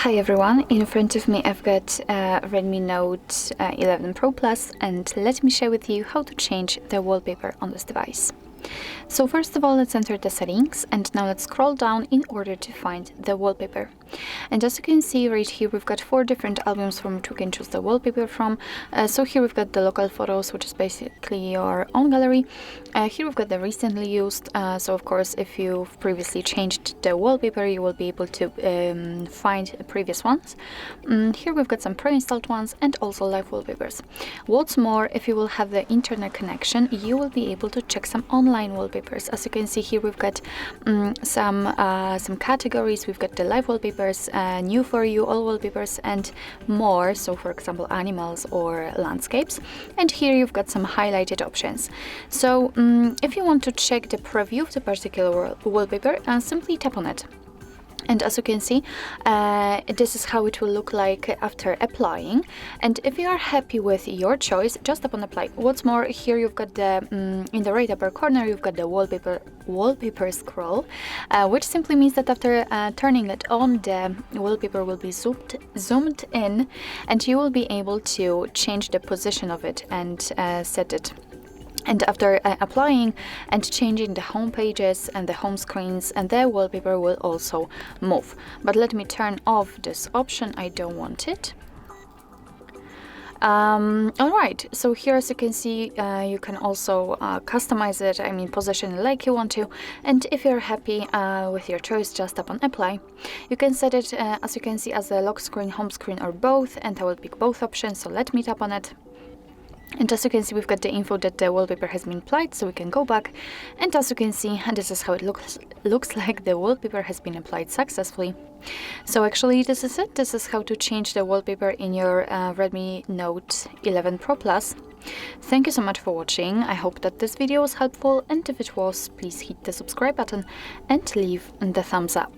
Hi everyone, in front of me I've got Redmi Note 11 Pro Plus, and let me share with you how to change the wallpaper on this device. So first of all, let's enter the settings, and now let's scroll down in order to find the wallpaper. And as you can see right here, we've got 4 different albums from which we can choose the wallpaper from. So here we've got the local photos, which is basically your own gallery. Here we've got the recently used, so of course if you've previously changed the wallpaper, you will be able to find previous ones. Here we've got some pre-installed ones and also live wallpapers. What's more, if you will have the internet connection, you will be able to check some online wallpapers. As you can see here, we've got some categories. We've got the live wallpapers, new for you, all wallpapers, and more. So for example, animals or landscapes. And here you've got some highlighted options. So if you want to check the preview of the particular wallpaper, simply tap on it. And as you can see, this is how it will look like after applying. And if you are happy with your choice, just tap on apply. What's more, here you've got the in the right upper corner, you've got the wallpaper scroll, which simply means that after turning it on, the wallpaper will be zoomed in, and you will be able to change the position of it and set it. And after applying and changing the home pages and the home screens, and the wallpaper will also move. But let me turn off this option, I don't want it. Alright, so here as you can see, you can also customize it, position it like you want to. And if you're happy with your choice, just tap on apply. You can set it, as you can see, as a lock screen, home screen, or both, and I will pick both options, so let me tap on it. And as you can see, we've got the info that the wallpaper has been applied, so we can go back. And as you can see, this is how it looks like the wallpaper has been applied successfully. So actually, this is it. This is how to change the wallpaper in your Redmi Note 11 Pro Plus. Thank you so much for watching. I hope that this video was helpful, and if it was, please hit the subscribe button and leave the thumbs up.